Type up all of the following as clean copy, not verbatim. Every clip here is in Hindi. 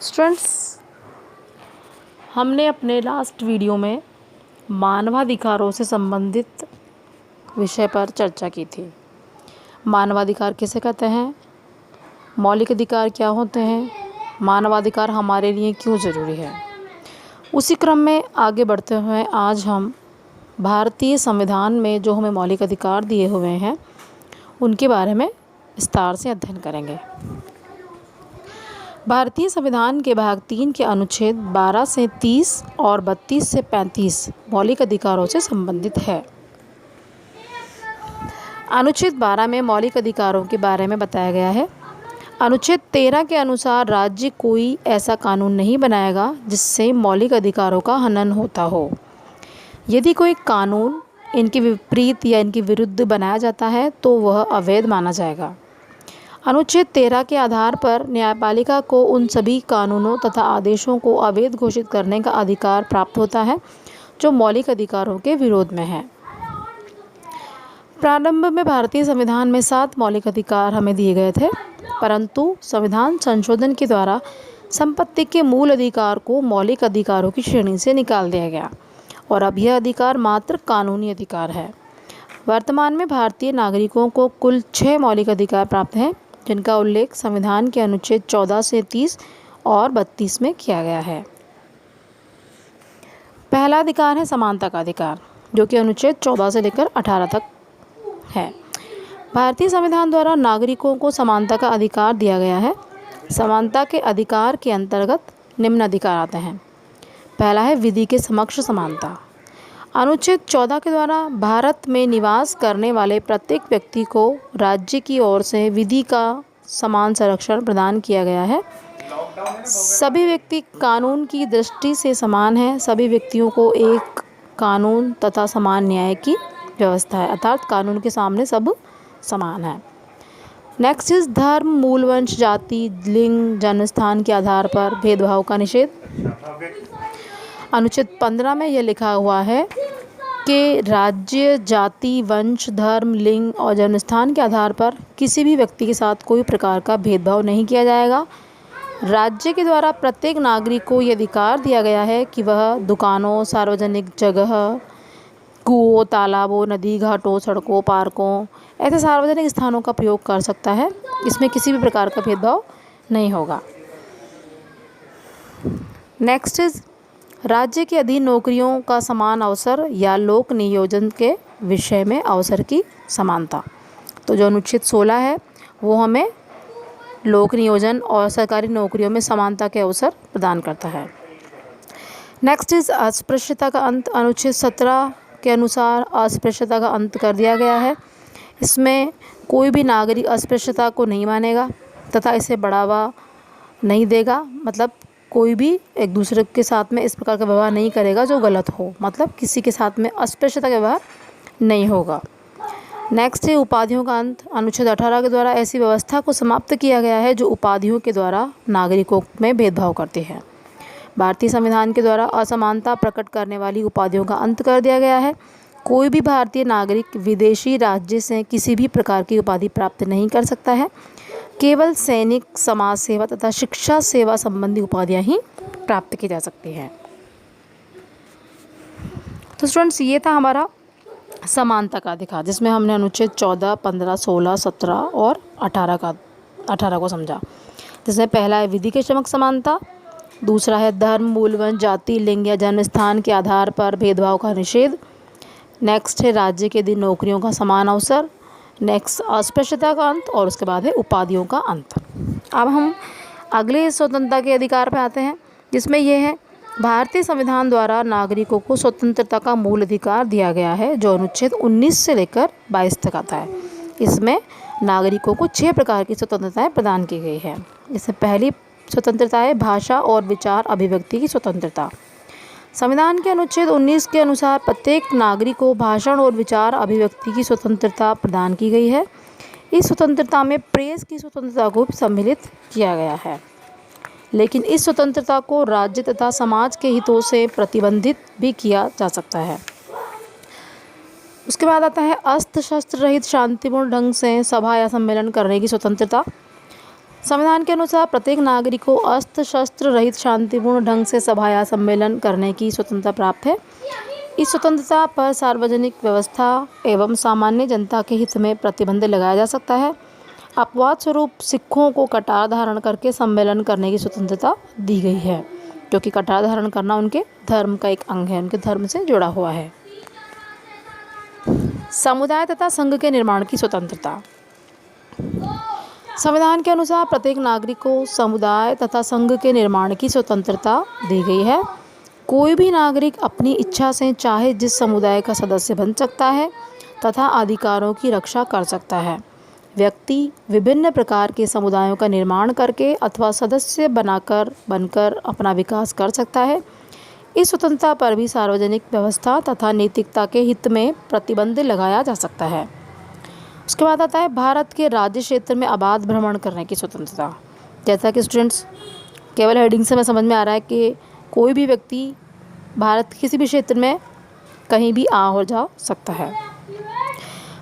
स्टूडेंट्स, हमने अपने लास्ट वीडियो में मानवाधिकारों से संबंधित विषय पर चर्चा की थी। मानवाधिकार किसे कहते हैं, मौलिक अधिकार क्या होते हैं, मानवाधिकार हमारे लिए क्यों ज़रूरी है। उसी क्रम में आगे बढ़ते हुए आज हम भारतीय संविधान में जो हमें मौलिक अधिकार दिए हुए हैं उनके बारे में विस्तार से अध्ययन करेंगे। भारतीय संविधान के भाग 3 के अनुच्छेद 12 से 30 और 32 से 35 मौलिक अधिकारों से संबंधित है। अनुच्छेद 12 में मौलिक अधिकारों के बारे में बताया गया है। अनुच्छेद 13 के अनुसार राज्य कोई ऐसा कानून नहीं बनाएगा जिससे मौलिक अधिकारों का हनन होता हो। यदि कोई कानून इनके विपरीत या इनके विरुद्ध बनाया जाता है तो वह अवैध माना जाएगा। अनुच्छेद 13 के आधार पर न्यायपालिका को उन सभी कानूनों तथा आदेशों को अवैध घोषित करने का अधिकार प्राप्त होता है जो मौलिक अधिकारों के विरोध में है। प्रारंभ में भारतीय संविधान में 7 मौलिक अधिकार हमें दिए गए थे, परंतु संविधान संशोधन के द्वारा संपत्ति के मूल अधिकार को मौलिक अधिकारों की श्रेणी से निकाल दिया गया और अब यह अधिकार मात्र कानूनी अधिकार है। वर्तमान में भारतीय नागरिकों को कुल 6 मौलिक अधिकार प्राप्त हैं, जिनका उल्लेख संविधान के अनुच्छेद 14 से 30 और 32 में किया गया है। पहला अधिकार है समानता का अधिकार, जो कि अनुच्छेद 14 से लेकर 18 तक है। भारतीय संविधान द्वारा नागरिकों को समानता का अधिकार दिया गया है। समानता के अधिकार के अंतर्गत निम्न अधिकार आते हैं। पहला है विधि के समक्ष समानता। अनुच्छेद 14 के द्वारा भारत में निवास करने वाले प्रत्येक व्यक्ति को राज्य की ओर से विधि का समान संरक्षण प्रदान किया गया है। सभी व्यक्ति कानून की दृष्टि से समान हैं। सभी व्यक्तियों को एक कानून तथा समान न्याय की व्यवस्था है, अर्थात कानून के सामने सब समान है। नेक्स्ट इज धर्म, मूल वंश, जाति, लिंग, जन्मस्थान के आधार पर भेदभाव का निषेध। अनुच्छेद 15 में यह लिखा हुआ है कि राज्य, जाति, वंश, धर्म, लिंग और जन्मस्थान के आधार पर किसी भी व्यक्ति के साथ कोई प्रकार का भेदभाव नहीं किया जाएगा। राज्य के द्वारा प्रत्येक नागरिक को यह अधिकार दिया गया है कि वह दुकानों, सार्वजनिक जगह, कुओं, तालाबों, नदी, घाटों, सड़कों, पार्कों ऐसे सार्वजनिक स्थानों का प्रयोग कर सकता है। इसमें किसी भी प्रकार का भेदभाव नहीं होगा। नेक्स्ट इज राज्य के अधीन नौकरियों का समान अवसर या लोक नियोजन के विषय में अवसर की समानता। तो जो अनुच्छेद 16 है वो हमें लोक नियोजन और सरकारी नौकरियों में समानता के अवसर प्रदान करता है। नेक्स्ट इज अस्पृश्यता का अंत। अनुच्छेद 17 के अनुसार अस्पृश्यता का अंत कर दिया गया है। इसमें कोई भी नागरिक अस्पृश्यता को नहीं मानेगा तथा इसे बढ़ावा नहीं देगा। मतलब कोई भी एक दूसरे के साथ में इस प्रकार का व्यवहार नहीं करेगा जो गलत हो, मतलब किसी के साथ में अस्पृश्यता का व्यवहार नहीं होगा। नेक्स्ट है उपाधियों का अंत। अनुच्छेद 18 के द्वारा ऐसी व्यवस्था को समाप्त किया गया है जो उपाधियों के द्वारा नागरिकों में भेदभाव करती है। भारतीय संविधान के द्वारा असमानता प्रकट करने वाली उपाधियों का अंत कर दिया गया है। कोई भी भारतीय नागरिक विदेशी राज्य से किसी भी प्रकार की उपाधि प्राप्त नहीं कर सकता है। केवल सैनिक, समाज सेवा तथा शिक्षा सेवा संबंधी उपाधियां ही प्राप्त की जा सकती हैं। तो स्टूडेंट्स, ये था हमारा समानता का अधिकार, जिसमें हमने अनुच्छेद 14, 15, 16, 17 और 18 को समझा। जिसमें पहला है विधि के समक्ष समानता, दूसरा है धर्म, मूल वंश, जाति, लिंग या जन्मस्थान के आधार पर भेदभाव का निषेध। नेक्स्ट है राज्य के अधीन नौकरियों का समान अवसर। नेक्स्ट अस्पृश्यता का अंत और उसके बाद है उपाधियों का अंत। अब हम अगले स्वतंत्रता के अधिकार पर आते हैं, जिसमें यह है भारतीय संविधान द्वारा नागरिकों को स्वतंत्रता का मूल अधिकार दिया गया है, जो अनुच्छेद 19 से लेकर 22 तक आता है। इसमें नागरिकों को 6 प्रकार की स्वतंत्रताएं प्रदान की गई है। इसमें पहली स्वतंत्रता है भाषा और विचार अभिव्यक्ति की स्वतंत्रता। संविधान के अनुच्छेद 19 के अनुसार प्रत्येक नागरिक को भाषण और विचार अभिव्यक्ति की स्वतंत्रता प्रदान की गई है। इस स्वतंत्रता में प्रेस की स्वतंत्रता को भी सम्मिलित किया गया है, लेकिन इस स्वतंत्रता को राज्य तथा समाज के हितों से प्रतिबंधित भी किया जा सकता है। उसके बाद आता है अस्त्र शस्त्र रहित शांतिपूर्ण ढंग से सभा या सम्मेलन करने की स्वतंत्रता। संविधान के अनुसार प्रत्येक नागरिक को अस्त्र शस्त्र रहित शांतिपूर्ण ढंग से सभा या सम्मेलन करने की स्वतंत्रता प्राप्त है। इस स्वतंत्रता पर सार्वजनिक व्यवस्था एवं सामान्य जनता के हित में प्रतिबंध लगाया जा सकता है। अपवाद स्वरूप सिखों को कटार धारण करके सम्मेलन करने की स्वतंत्रता दी गई है, क्योंकि कटार धारण करना उनके धर्म का एक अंग है, उनके धर्म से जुड़ा हुआ है। समुदाय तथा संघ के निर्माण की स्वतंत्रता। संविधान के अनुसार प्रत्येक नागरिक को समुदाय तथा संघ के निर्माण की स्वतंत्रता दी गई है। कोई भी नागरिक अपनी इच्छा से चाहे जिस समुदाय का सदस्य बन सकता है तथा अधिकारों की रक्षा कर सकता है। व्यक्ति विभिन्न प्रकार के समुदायों का निर्माण करके अथवा सदस्य बनकर अपना विकास कर सकता है। इस स्वतंत्रता पर भी सार्वजनिक व्यवस्था तथा नैतिकता के हित में प्रतिबंध लगाया जा सकता है। उसके बाद आता है भारत के राज्य क्षेत्र में आबाद भ्रमण करने की स्वतंत्रता। जैसा कि स्टूडेंट्स केवल हेडिंग से हमें समझ में आ रहा है कि कोई भी व्यक्ति भारत के किसी भी क्षेत्र में कहीं भी आ और जा सकता है।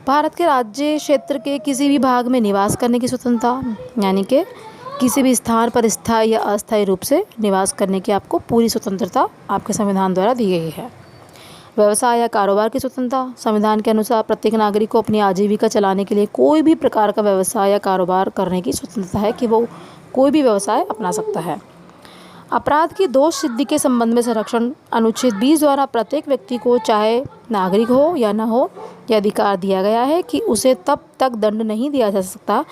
भारत के राज्य क्षेत्र के किसी भी भाग में निवास करने की स्वतंत्रता, यानी कि किसी भी स्थान पर स्थायी या अस्थायी रूप से निवास करने की आपको पूरी स्वतंत्रता आपके संविधान द्वारा दी गई है। व्यवसाय या कारोबार की स्वतंत्रता। संविधान के अनुसार प्रत्येक नागरिक को अपनी आजीविका चलाने के लिए कोई भी प्रकार का व्यवसाय या कारोबार करने की स्वतंत्रता है कि वो कोई भी व्यवसाय अपना सकता है। अपराध की दोष सिद्धि के संबंध में संरक्षण। अनुच्छेद 20 द्वारा प्रत्येक व्यक्ति को चाहे नागरिक हो या न हो यह अधिकार दिया गया है कि उसे तब तक दंड नहीं दिया जा सकता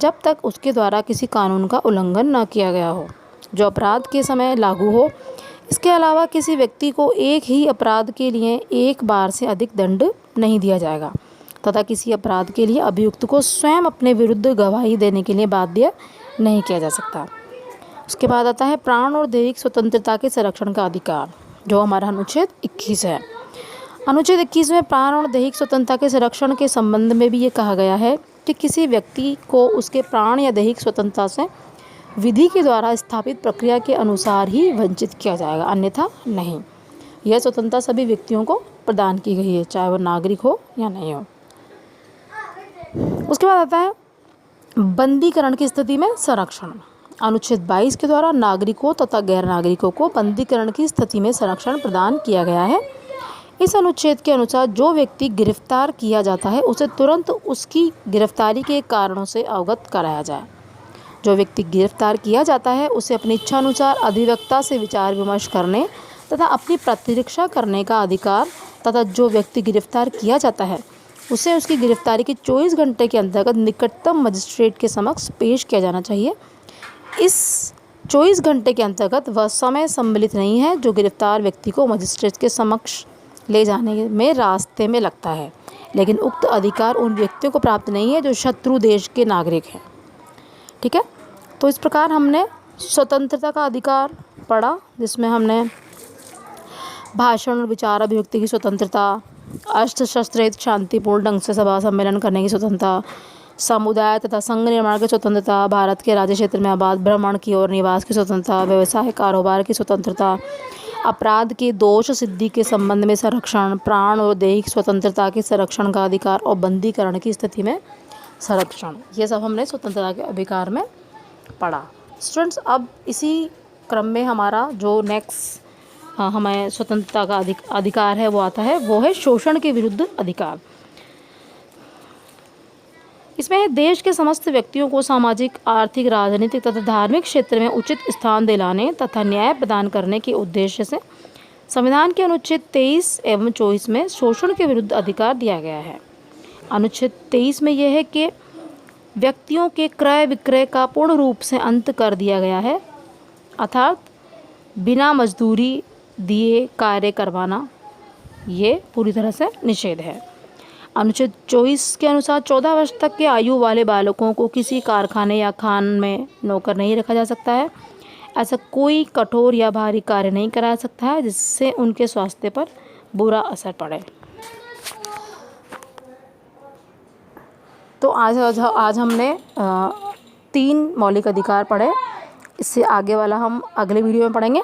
जब तक उसके द्वारा किसी कानून का उल्लंघन न किया गया हो जो अपराध के समय लागू हो। इसके अलावा किसी व्यक्ति को एक ही अपराध के लिए एक बार से अधिक दंड नहीं दिया जाएगा तथा किसी अपराध के लिए अभियुक्त को स्वयं अपने विरुद्ध गवाही देने के लिए बाध्य नहीं किया जा सकता। उसके बाद आता है प्राण और दैहिक स्वतंत्रता के संरक्षण का अधिकार, जो हमारा अनुच्छेद 21 है। अनुच्छेद 21 में प्राण और दैहिक स्वतंत्रता के संरक्षण के संबंध में भी ये कहा गया है कि किसी व्यक्ति को उसके प्राण या दैहिक स्वतंत्रता से विधि के द्वारा स्थापित प्रक्रिया के अनुसार ही वंचित किया जाएगा, अन्यथा नहीं। यह स्वतंत्रता सभी व्यक्तियों को प्रदान की गई है, चाहे वह नागरिक हो या नहीं हो। उसके बाद आता है बंदीकरण की स्थिति में संरक्षण। अनुच्छेद 22 के द्वारा नागरिकों तथा गैर नागरिकों को बंदीकरण की स्थिति में संरक्षण प्रदान किया गया है। इस अनुच्छेद के अनुसार जो व्यक्ति गिरफ्तार किया जाता है उसे तुरंत उसकी गिरफ्तारी के कारणों से अवगत कराया जाए। जो व्यक्ति गिरफ्तार किया जाता है उसे अपनी इच्छानुसार अधिवक्ता से विचार विमर्श करने तथा अपनी प्रतिरक्षा करने का अधिकार तथा जो व्यक्ति गिरफ्तार किया जाता है उसे उसकी गिरफ्तारी के 24 घंटे के अंतर्गत निकटतम मजिस्ट्रेट के समक्ष पेश किया जाना चाहिए। इस 24 घंटे के अंतर्गत वह समय सम्मिलित नहीं है जो गिरफ्तार व्यक्ति को मजिस्ट्रेट के समक्ष ले जाने में रास्ते में लगता है, लेकिन उक्त अधिकार उन व्यक्तियों को प्राप्त नहीं है जो शत्रु देश के नागरिक हैं। ठीक है, तो इस प्रकार हमने स्वतंत्रता का अधिकार पढ़ा, जिसमें हमने भाषण और विचार अभिव्यक्ति की स्वतंत्रता, अस्त्र शस्त्र रहित शांतिपूर्ण ढंग से सभा सम्मेलन करने की स्वतंत्रता, समुदाय तथा संघ निर्माण की स्वतंत्रता, भारत के राज्य क्षेत्र में आबाद भ्रमण की और निवास की स्वतंत्रता, व्यवसाय कारोबार की स्वतंत्रता, अपराध के दोष सिद्धि के संबंध में संरक्षण, प्राण और दैहिक स्वतंत्रता के संरक्षण का अधिकार और बंदीकरण की स्थिति में संरक्षण, ये सब हमने स्वतंत्रता के अधिकार में पढ़ा। स्टूडेंट्स, अब इसी क्रम में हमारा जो नेक्स्ट हमें स्वतंत्रता का अधिकार है वो आता है, वो है शोषण के विरुद्ध अधिकार। इसमें देश के समस्त व्यक्तियों को सामाजिक, आर्थिक, राजनीतिक तथा धार्मिक क्षेत्र में उचित स्थान दिलाने तथा न्याय प्रदान करने के उद्देश्य से संविधान के अनुच्छेद 23 एवं 24 में शोषण के विरुद्ध अधिकार दिया गया है। अनुच्छेद 23 में यह है कि व्यक्तियों के क्रय विक्रय का पूर्ण रूप से अंत कर दिया गया है, अर्थात बिना मजदूरी दिए कार्य करवाना ये पूरी तरह से निषेध है। अनुच्छेद 24 के अनुसार 14 वर्ष तक के आयु वाले बालकों को किसी कारखाने या खान में नौकर नहीं रखा जा सकता है। ऐसा कोई कठोर या भारी कार्य नहीं कराया सकता है जिससे उनके स्वास्थ्य पर बुरा असर पड़े। तो आज हमने 3 मौलिक अधिकार पढ़े। इससे आगे वाला हम अगले वीडियो में पढ़ेंगे।